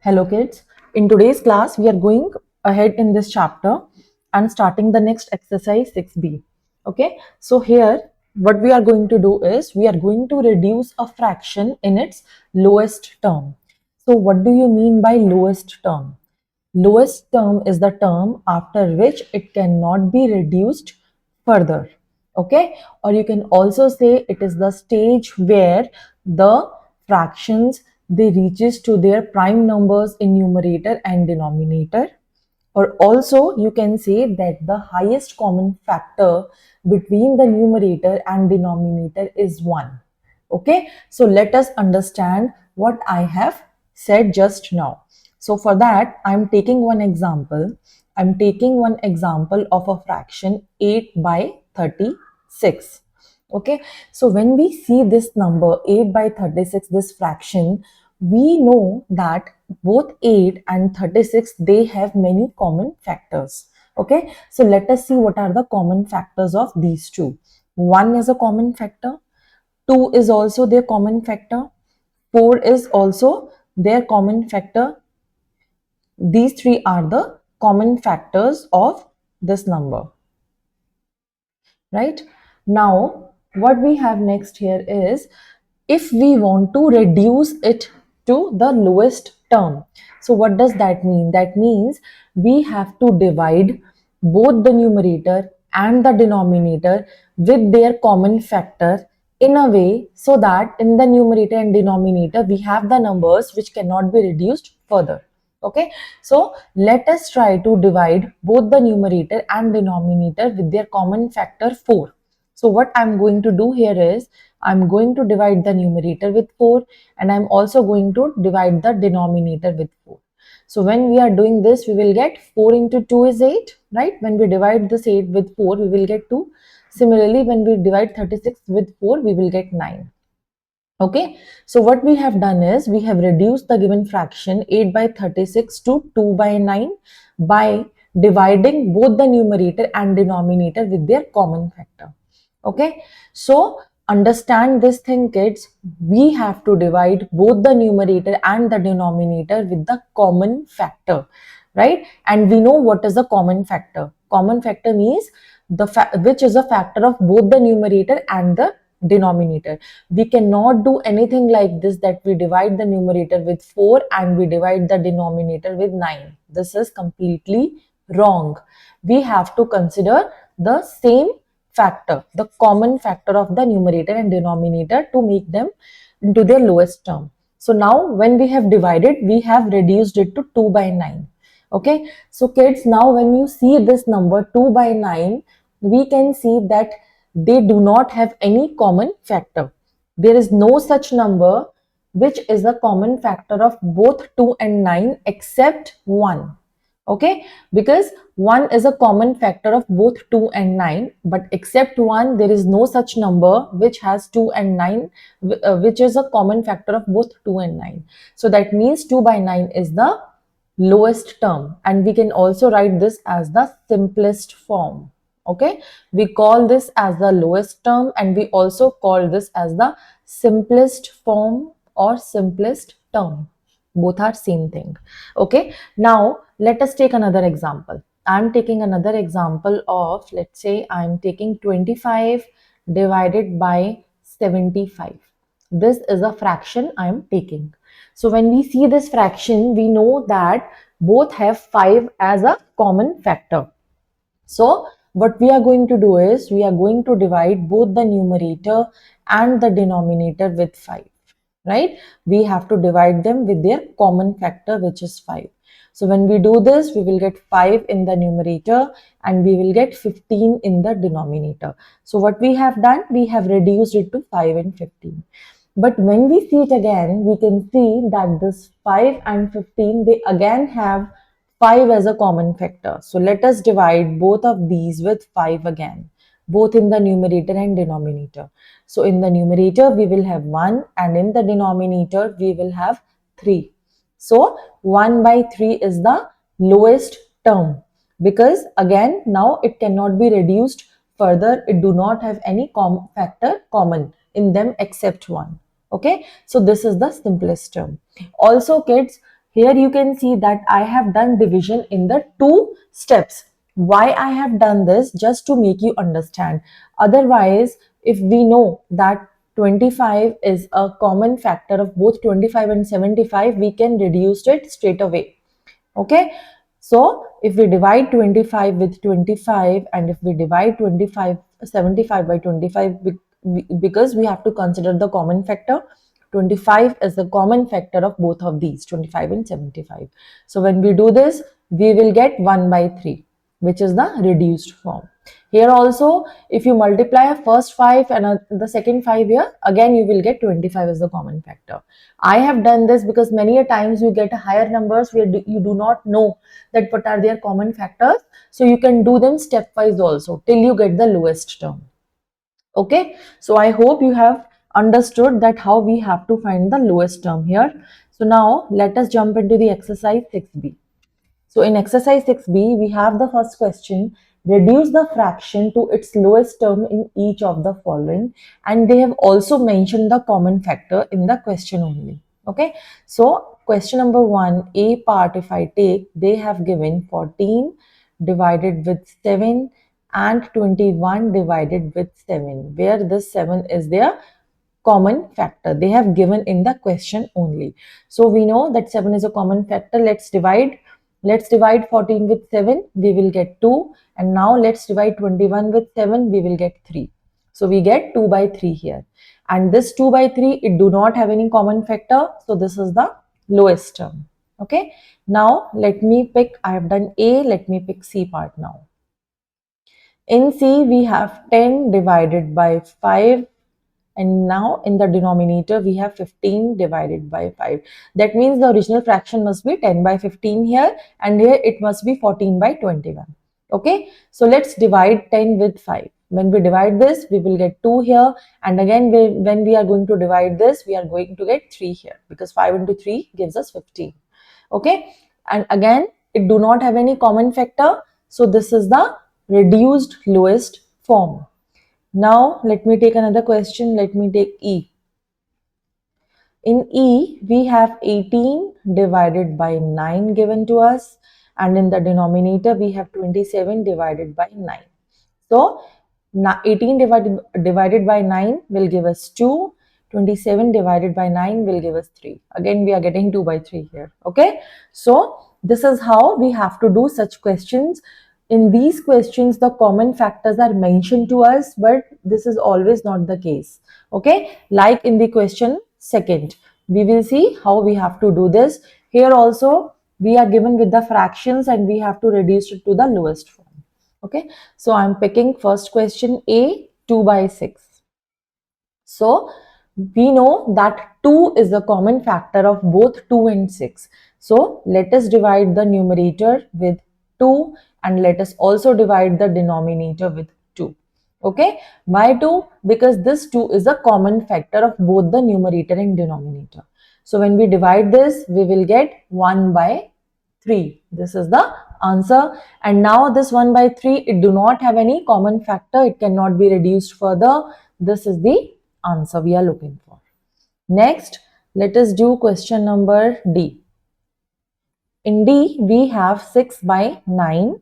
Hello kids, in today's class we are going ahead in this chapter and starting the next exercise 6b. Okay, so here what we are going to do is we are going to reduce a fraction in its lowest term. So what do you mean by lowest term? Lowest term is the term after which it cannot be reduced further. Okay, or you can also say it is the stage where the fractions they reaches to their prime numbers in numerator and denominator, or also you can say that the highest common factor between the numerator and denominator is 1. Okay, so let us understand what I have said just now. So for that I'm taking one example. I'm taking one example of a fraction 8 by 36. Okay, so when we see this number 8 by 36, this fraction, we know that both 8 and 36 they have many common factors. Okay, so let us see what are the common factors of these two. 1 is a common factor, 2 is also their common factor, 4 is also their common factor. These three are the common factors of this number, right? Now what we have next here is if we want to reduce it to the lowest term. So what does that mean? That means we have to divide both the numerator and the denominator with their common factor in a way so that in the numerator and denominator we have the numbers which cannot be reduced further. Okay, so let us try to divide both the numerator and denominator with their common factor 4. So what I'm going to do here is I'm going to divide the numerator with 4 and I'm also going to divide the denominator with 4. So when we are doing this, we will get 4 into 2 is 8, right? When we divide this 8 with 4, we will get 2. Similarly, when we divide 36 with 4, we will get 9. Okay, so what we have done is we have reduced the given fraction 8 by 36 to 2 by 9 by dividing both the numerator and denominator with their common factor. Okay, so understand this thing kids, we have to divide both the numerator and the denominator with the common factor, right? And we know what is the common factor. Common factor means which is a factor of both the numerator and the denominator. We cannot do anything like this that we divide the numerator with 4 and we divide the denominator with 9. This is completely wrong. We have to consider the same factor, the common factor of the numerator and denominator to make them into their lowest term. So now when we have divided, we have reduced it to 2 by 9. Okay, so kids, now when you see this number 2 by 9, we can see that they do not have any common factor. There is no such number which is a common factor of both 2 and 9 except 1. Okay, because 1 is a common factor of both 2 and 9, but except 1 there is no such number which has 2 and 9 which is a common factor of both 2 and 9. So that means 2 by 9 is the lowest term, and we can also write this as the simplest form. Okay, we call this as the lowest term and we also call this as the simplest form or simplest term. Both are same thing. Okay, now let us take another example. I'm taking another example of, let's say I'm taking 25 divided by 75. This is a fraction I'm taking. So when we see this fraction, we know that both have 5 as a common factor. So what we are going to do is we are going to divide both the numerator and the denominator with 5, right? We have to divide them with their common factor, which is 5. So when we do this, we will get 5 in the numerator and we will get 15 in the denominator. So what we have done, we have reduced it to 5 and 15. But when we see it again, we can see that this 5 and 15, they again have 5 as a common factor. So let us divide both of these with 5 again, both in the numerator and denominator. So in the numerator, we will have 1 and in the denominator, we will have 3. So 1 by 3 is the lowest term because again, now it cannot be reduced further. It do not have any factor common in them except 1. Okay, so this is the simplest term. Also kids, Here you can see that I have done division in the two steps. Why I have done this? Just to make you understand. Otherwise, if we know that 25 is a common factor of both 25 and 75, we can reduce it straight away. Okay, so if we divide 25 with 25, and if we divide 75 by 25, because we have to consider the common factor, 25 is the common factor of both of these, 25 and 75. So when we do this, we will get 1 by 3, which is the reduced form. Here also, if you multiply first 5 and the second 5 here, again you will get 25 as the common factor. I have done this because many a times you get higher numbers where you do not know that what are their common factors. So you can do them stepwise also till you get the lowest term. Okay, so I hope you have understood that how we have to find the lowest term here. So now let us jump into the exercise 6b. So in exercise 6b, we have the first question: reduce the fraction to its lowest term in each of the following. And they have also mentioned the common factor in the question only. Okay, so question number 1, A part, if I take, they have given 14 divided with 7 and 21 divided with 7, where this 7 is their common factor. They have given in the question only. So we know that 7 is a common factor. Let's divide 14 with 7, we will get 2. And now let's divide 21 with 7, we will get 3. So we get 2 by 3 here. And this 2 by 3, it do not have any common factor. So this is the lowest term. Okay. Now let me pick, I have done A, let me pick C part now. In C, we have 10 divided by 5, and now in the denominator we have 15 divided by 5. That means the original fraction must be 10 by 15 here, and here it must be 14 by 21. Okay, so let's divide 10 with 5. When we divide this, we will get 2 here, and again when we are going to divide this, we are going to get 3 here, because 5 into 3 gives us 15. Okay, and again it do not have any common factor, so this is the reduced lowest form. Now, let me take another question. Let me take E. In E, we have 18 divided by 9 given to us, and in the denominator, we have 27 divided by 9. So, 18 divided by 9 will give us 2. 27 divided by 9 will give us 3. Again, we are getting 2 by 3 here. Okay. So, this is how we have to do such questions. In these questions, the common factors are mentioned to us, but this is always not the case. Okay. Like in the question second, we will see how we have to do this. Here also, we are given with the fractions and we have to reduce it to the lowest form. Okay, so I'm picking first question A, 2 by 6. So we know that 2 is the common factor of both 2 and 6. So let us divide the numerator with 2 and let us also divide the denominator with 2. Okay, why 2? Because this 2 is a common factor of both the numerator and denominator. So when we divide this, we will get 1 by 3. This is the answer. And now this 1 by 3, it do not have any common factor. It cannot be reduced further. This is the answer we are looking for. Next, let us do question number D. In D, we have 6 by 9.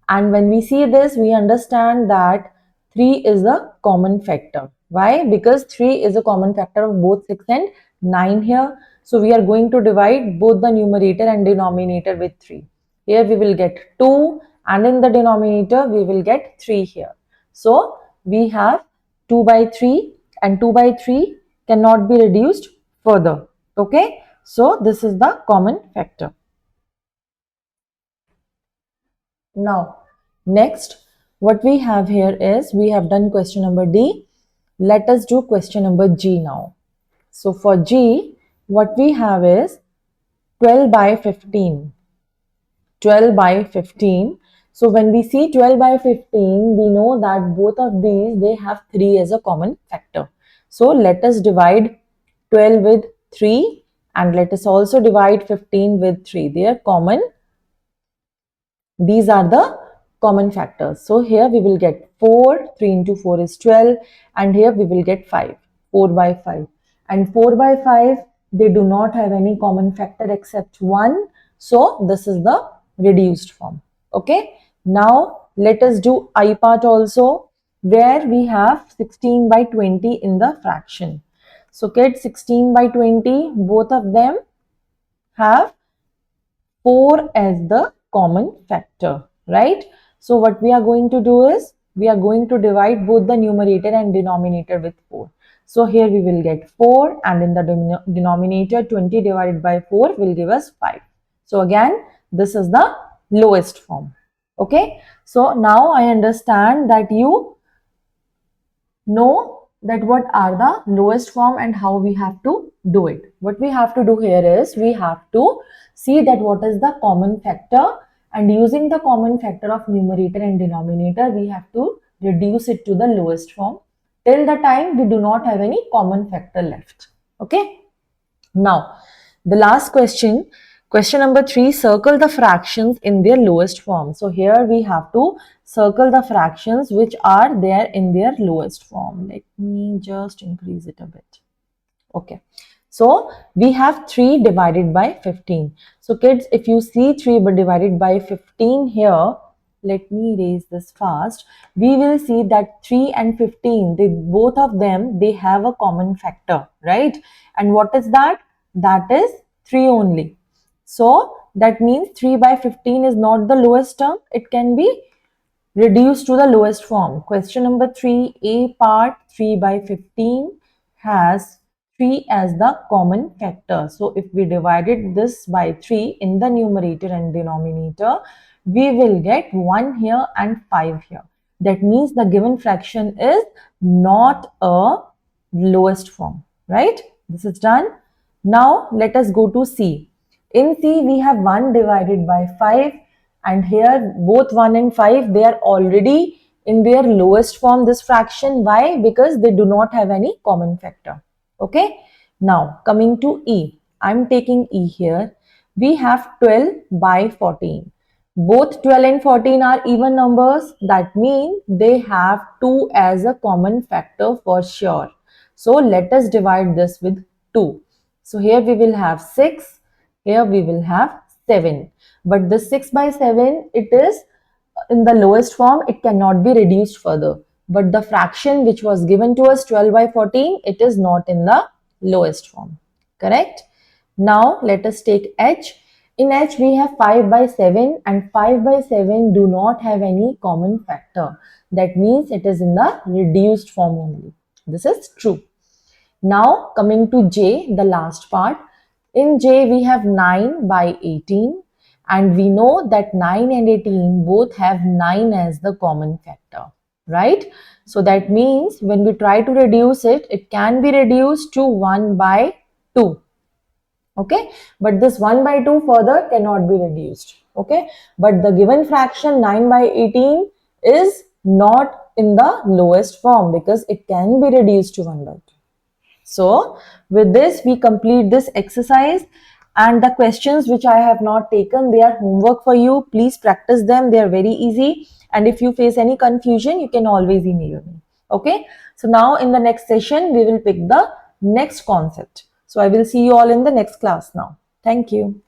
And when we see this, we understand that 3 is a common factor. Why? Because 3 is a common factor of both 6 and 9 here. So we are going to divide both the numerator and denominator with 3. Here we will get 2, and in the denominator we will get 3 here. So we have 2 by 3, and 2 by 3 cannot be reduced further. Okay. So this is the common factor. Now, next, what we have here is, we have done question number D. Let us do question number G now. So for G, what we have is 12 by 15. 12 by 15. So when we see 12 by 15, we know that both of these, they have 3 as a common factor. So let us divide 12 with 3 and let us also divide 15 with 3. They are common. These are the common factors. So here we will get 4, 3 into 4 is 12, and here we will get 5, 4 by 5. And 4 by 5, they do not have any common factor except 1. So this is the reduced form. Okay. Now let us do I part also, where we have 16 by 20 in the fraction. So kids, 16 by 20, both of them have 4 as the common factor, right? So what we are going to do is, we are going to divide both the numerator and denominator with 4. So here we will get 4, and in the denominator 20 divided by 4 will give us 5. So again, this is the lowest form. Okay. So now I understand that you know that what are the lowest form and how we have to do it. What we have to do here is, we have to see that what is the common factor, and using the common factor of numerator and denominator, we have to reduce it to the lowest form till the time we do not have any common factor left. Okay. Now, the last question, question number 3, circle the fractions in their lowest form. So here we have to circle the fractions which are there in their lowest form. Let me just increase it a bit. Okay. So we have 3 divided by 15. So kids, if you see 3 divided by 15 here, let me raise this fast. We will see that 3 and 15, they both of them, they have a common factor, right? And what is that? That is 3 only. So that means 3 by 15 is not the lowest term. It can be reduced to the lowest form. Question number 3, A part, 3 by 15 has 3 as the common factor. So if we divided this by 3 in the numerator and denominator, we will get 1 here and 5 here. That means the given fraction is not a lowest form, right? This is done. Now let us go to C. In C, we have 1 divided by 5, and here both 1 and 5, they are already in their lowest form, this fraction. Why? Because they do not have any common factor. Okay. Now coming to E, I'm taking E here. We have 12 by 14. Both 12 and 14 are even numbers. That means they have 2 as a common factor for sure. So let us divide this with 2. So here we will have 6. Here we will have 7. But the 6 by 7, it is in the lowest form. It cannot be reduced further. But the fraction which was given to us, 12 by 14, it is not in the lowest form. Correct? Now let us take H. In H, we have 5 by 7, and 5 by 7 do not have any common factor. That means it is in the reduced form only. This is true. Now coming to J, the last part. In J, we have 9 by 18, and we know that 9 and 18 both have 9 as the common factor, right? So that means when we try to reduce it, it can be reduced to 1 by 2. Okay, but this 1 by 2 further cannot be reduced. Okay, but the given fraction 9 by 18 is not in the lowest form because it can be reduced to 1 by 2. So with this, we complete this exercise, and the questions which I have not taken, they are homework for you. Please practice them. They are very easy. And if you face any confusion, you can always email me. Okay. So now in the next session, we will pick the next concept. So I will see you all in the next class now. Thank you.